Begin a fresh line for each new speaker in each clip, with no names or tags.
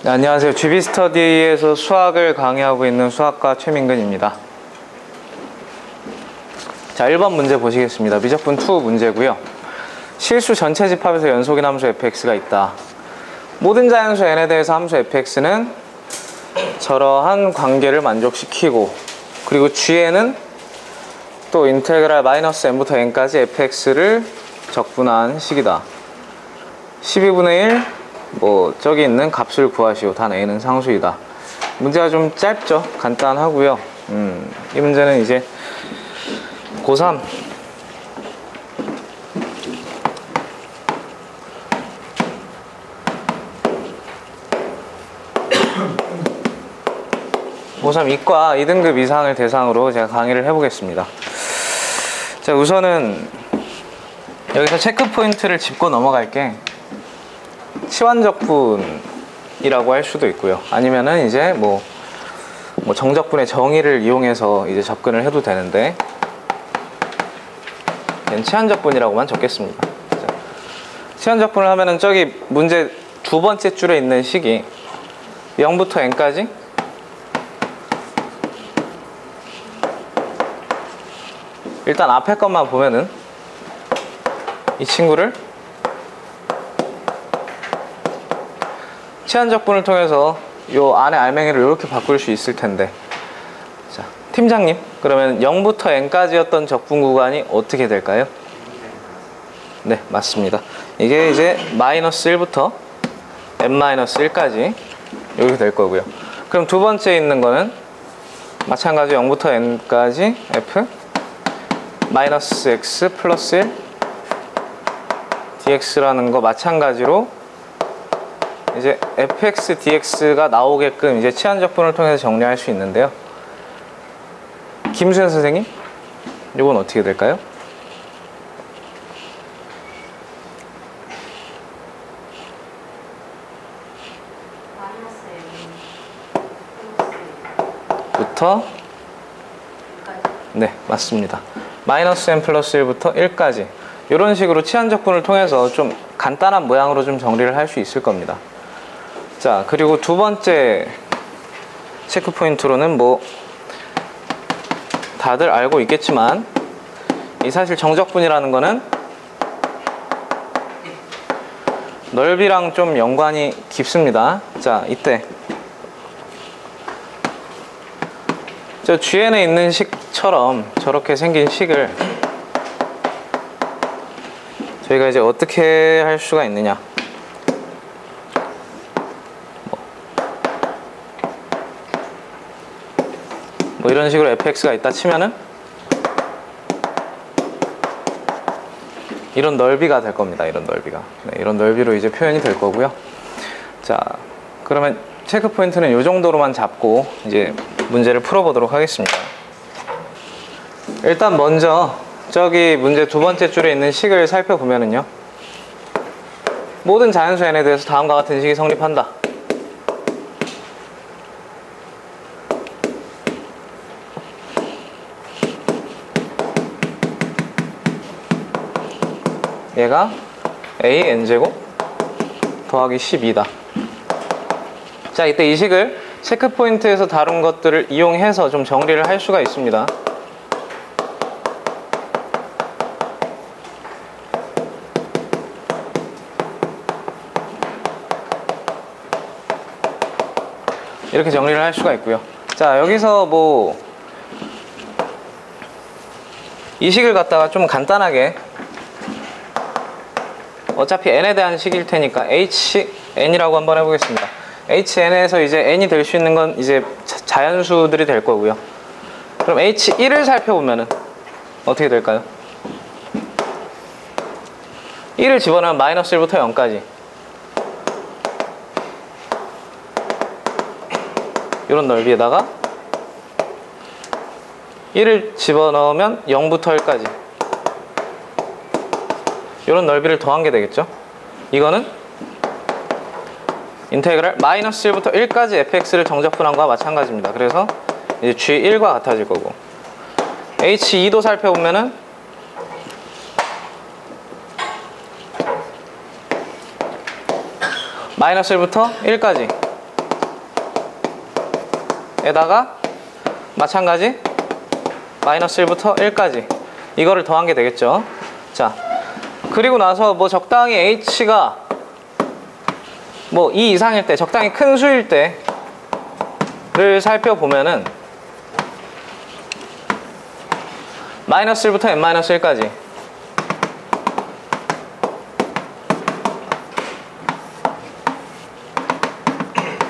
네, 안녕하세요. GB스터디에서 수학을 강의하고 있는 수학과 최민근입니다. 자, 1번 문제 보시겠습니다. 미적분 2 문제고요. 실수 전체 집합에서 연속인 함수 fx가 있다. 모든 자연수 n에 대해서 함수 fx는 저러한 관계를 만족시키고, 그리고 g에는 또 인테그랄 마이너스 n부터 n까지 fx를 적분한 식이다. 12분의 1 저기 있는 값을 구하시오. 단 a는 상수이다. 문제가 좀 짧죠? 간단하고요. 이 문제는 이제 고3 고3 이과 2등급 이상을 대상으로 제가 강의를 해보겠습니다. 자, 우선은 여기서 체크 포인트를 짚고 넘어갈게. 치환적분이라고 할 수도 있고요. 아니면은 이제 정적분의 정의를 이용해서 이제 접근을 해도 되는데, 치환적분이라고만 적겠습니다. 자, 치환적분을 하면은 저기 문제 두 번째 줄에 있는 식이 0부터 n까지 일단 앞에 것만 보면은 이 친구를 치환적분을 통해서 요 안에 알맹이를 이렇게 바꿀 수 있을 텐데, 자, 팀장님, 그러면 0부터 n까지였던 적분 구간이 어떻게 될까요? 네, 맞습니다. 이게 이제 마이너스 1부터 n-1까지 이렇게 될 거고요. 그럼 두 번째 있는 거는 마찬가지 0부터 n까지 f 마이너스 x 플러스 1 dx라는 거 마찬가지로 이제 fx dx가 나오게끔 이제 치환적분을 통해서 정리할 수 있는데요. 김수현 선생님, 이건 어떻게 될까요? 부터 네, 맞습니다. 마이너스 n 플러스 1부터 1까지 이런 식으로 치환적분을 통해서 좀 간단한 모양으로 좀 정리를 할 수 있을 겁니다. 자, 그리고 두 번째 체크 포인트로는 다들 알고 있겠지만, 이 사실 정적분이라는 거는 넓이랑 좀 연관이 깊습니다. 자, 이때 저 GN에 있는 식처럼 저렇게 생긴 식을 저희가 이제 어떻게 할 수가 있느냐. 이런 식으로 fx가 있다 치면은 이런 넓이가 될 겁니다. 이런 넓이가. 네, 이런 넓이로 이제 표현이 될 거고요. 자, 그러면 체크 포인트는 이 정도로만 잡고 이제 문제를 풀어보도록 하겠습니다. 일단 먼저 저기 문제 두 번째 줄에 있는 식을 살펴보면은요, 모든 자연수 n에 대해서 다음과 같은 식이 성립한다. 얘가 a n제곱 더하기 12다. 자, 이때 이 식을 체크 포인트에서 다룬 것들을 이용해서 좀 정리를 할 수가 있습니다. 이렇게 정리를 할 수가 있고요. 자, 여기서 이 식을 갖다가 좀 간단하게, 어차피 n에 대한 식일 테니까 hn이라고 한번 해보겠습니다. hn에서 이제 n이 될 수 있는 건 이제 자연수들이 될 거고요. 그럼 h1을 살펴보면은 어떻게 될까요? 1을 집어넣으면 마이너스 1부터 0까지 이런 넓이에다가 1을 집어넣으면 0부터 1까지 이런 넓이를 더한 게 되겠죠. 이거는 인테그랄 마이너스 1부터 1까지 fx를 정적분한 거와 마찬가지입니다. 그래서 이제 g1과 같아질 거고, h2도 살펴보면은 마이너스 1부터 1까지 에다가 마찬가지 마이너스 1부터 1까지 이거를 더한 게 되겠죠. 자, 그리고 나서 뭐 적당히 h가 뭐 2 이상일 때, 적당히 큰 수일 때를 살펴보면은 마이너스 1부터 n-1까지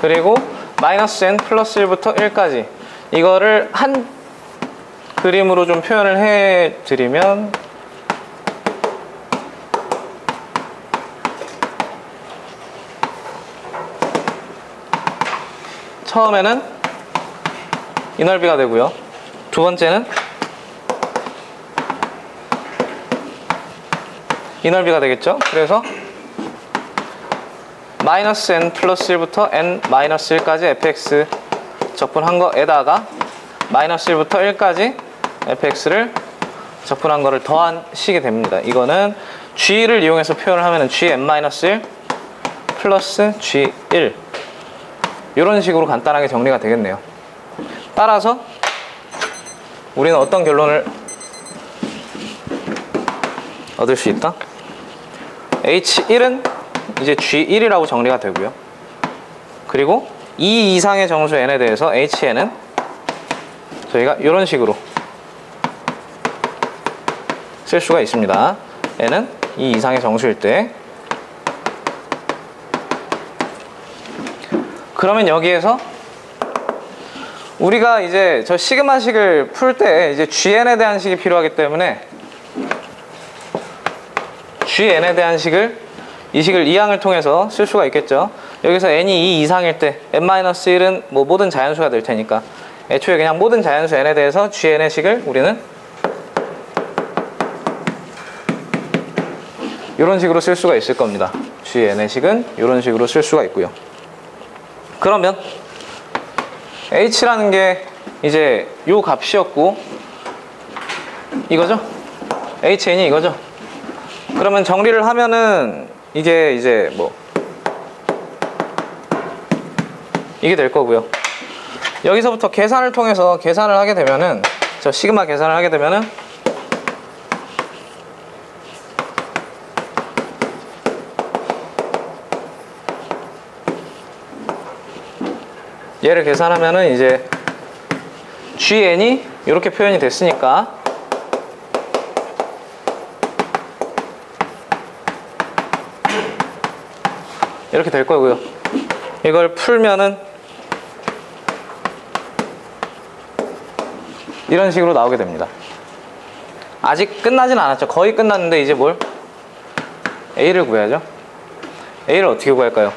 그리고 마이너스 n 플러스 1부터 1까지 이거를 한 그림으로 좀 표현을 해드리면 처음에는 이 넓이가 되고요. 두 번째는 이 넓이가 되겠죠. 그래서 마이너스 n 플러스 1부터 n 마이너스 1까지 fx 적분한 거에다가 마이너스 1부터 1까지 fx를 적분한 거를 더한 식이 됩니다. 이거는 g를 이용해서 표현을 하면 gn-1 플러스 g1 이런 식으로 간단하게 정리가 되겠네요. 따라서 우리는 어떤 결론을 얻을 수 있다? h1은 이제 g1이라고 정리가 되고요. 그리고 2 이상의 정수 n에 대해서 hn은 저희가 이런 식으로 쓸 수가 있습니다. n은 2 이상의 정수일 때. 그러면 여기에서 우리가 이제 저 시그마식을 풀 때 이제 gn에 대한 식이 필요하기 때문에 gn에 대한 식을 이 식을 2항을 통해서 쓸 수가 있겠죠. 여기서 n이 2 이상일 때 n-1은 뭐 모든 자연수가 될 테니까 애초에 그냥 모든 자연수 n에 대해서 gn의 식을 우리는 이런 식으로 쓸 수가 있을 겁니다. gn의 식은 이런 식으로 쓸 수가 있고요. 그러면 h라는 게 이제 요 값이었고 이거죠? hn이 이거죠? 그러면 정리를 하면은 이게 이제 뭐 이게 될 거고요. 여기서부터 계산을 통해서 계산을 하게 되면은 저 시그마 계산을 하게 되면은 얘를 계산하면은 이제 gn이 이렇게 표현이 됐으니까 이렇게 될 거고요. 이걸 풀면은 이런 식으로 나오게 됩니다. 아직 끝나진 않았죠. 거의 끝났는데 이제 뭘? A를 구해야죠. A를 어떻게 구할까요?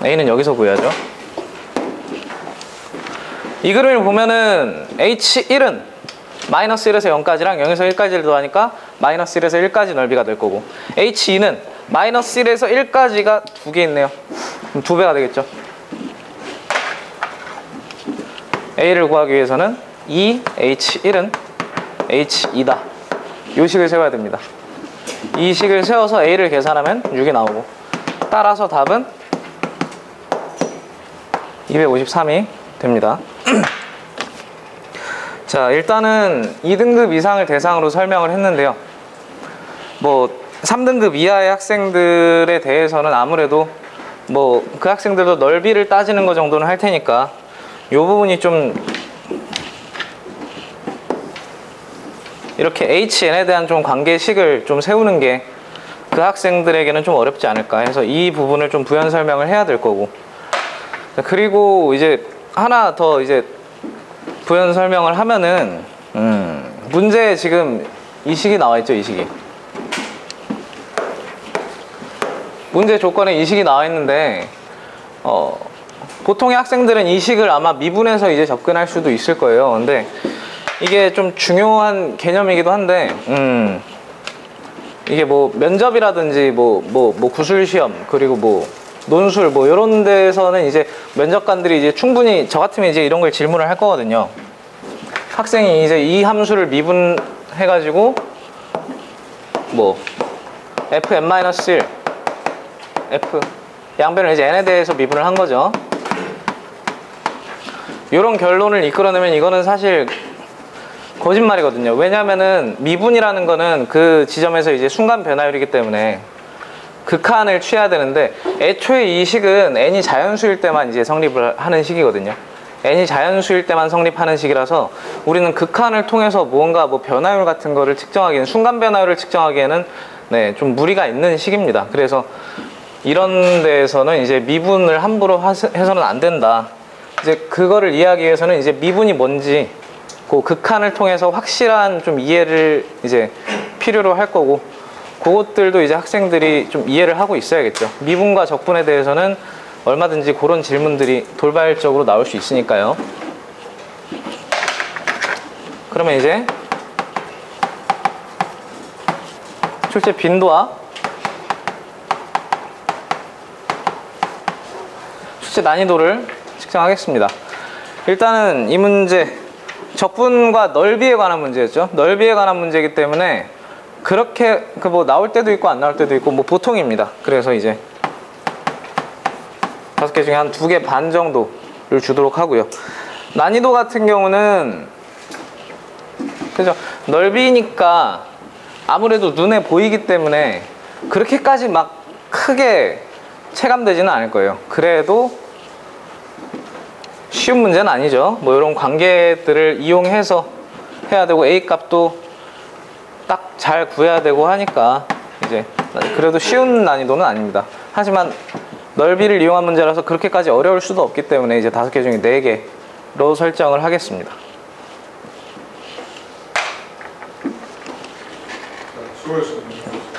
A는 여기서 구해야죠. 이 그림을 보면은 H1은 마이너스 1에서 0까지랑 0에서 1까지를 더하니까 마이너스 1에서 1까지 넓이가 될 거고 H2는 마이너스 1에서 1까지가 두 개 있네요. 그럼 두 배가 되겠죠. A를 구하기 위해서는 2H1은 H2다. 이 식을 세워야 됩니다. 이 식을 세워서 A를 계산하면 6이 나오고 따라서 답은 253이 됩니다. 자, 일단은 2등급 이상을 대상으로 설명을 했는데요. 뭐 3등급 이하의 학생들에 대해서는 아무래도 뭐 그 학생들도 넓이를 따지는 거 정도는 할 테니까 이 부분이 좀 이렇게 HN에 대한 좀 관계식을 좀 세우는 게 그 학생들에게는 좀 어렵지 않을까 해서 이 부분을 좀 부연 설명을 해야 될 거고, 그리고 이제 하나 더 이제 부연 설명을 하면은 문제에 지금 이 식이 나와 있죠. 이 식이 문제 조건에 이 식이 나와 있는데 보통의 학생들은 이 식을 아마 미분해서 이제 접근할 수도 있을 거예요. 근데 이게 좀 중요한 개념이기도 한데 이게 뭐 면접이라든지 뭐 구술 시험 그리고 뭐 논술 뭐 이런 데서는 이제 면접관들이 이제 충분히 저 같으면 이제 이런 걸 질문을 할 거거든요. 학생이 이제 이 함수를 미분해 가지고 뭐 fn-1 f 양변을 이제 n에 대해서 미분을 한 거죠. 이런 결론을 이끌어내면 이거는 사실 거짓말이거든요. 왜냐면은 미분이라는 거는 그 지점에서 이제 순간 변화율이기 때문에 극한을 취해야 되는데, 애초에 이 식은 n이 자연수일 때만 이제 성립을 하는 식이거든요. n이 자연수일 때만 성립하는 식이라서 우리는 극한을 통해서 무언가 뭐 변화율 같은 거를 측정하기에는, 순간 변화율을 측정하기에는 네, 좀 무리가 있는 식입니다. 그래서 이런 데에서는 이제 미분을 함부로 해서는 안 된다. 이제 그거를 이해하기 위해서는 이제 미분이 뭔지 그 극한을 통해서 확실한 좀 이해를 이제 필요로 할 거고, 그것들도 이제 학생들이 좀 이해를 하고 있어야겠죠. 미분과 적분에 대해서는 얼마든지 그런 질문들이 돌발적으로 나올 수 있으니까요. 그러면 이제 출제 빈도와 출제 난이도를 측정하겠습니다. 일단은 이 문제 적분과 넓이에 관한 문제였죠. 넓이에 관한 문제이기 때문에 그렇게 뭐 나올 때도 있고 안 나올 때도 있고 뭐 보통입니다. 그래서 이제 5개 중에 한 2개 반 정도를 주도록 하고요. 난이도 같은 경우는 그죠, 넓이니까 아무래도 눈에 보이기 때문에 그렇게까지 막 크게 체감되지는 않을 거예요. 그래도 쉬운 문제는 아니죠. 뭐 이런 관계들을 이용해서 해야 되고 A 값도 딱 잘 구해야 되고 하니까 이제 그래도 쉬운 난이도는 아닙니다. 하지만 넓이를 이용한 문제라서 그렇게까지 어려울 수도 없기 때문에 이제 5개 중에 4개로 설정을 하겠습니다.
수고했습니다.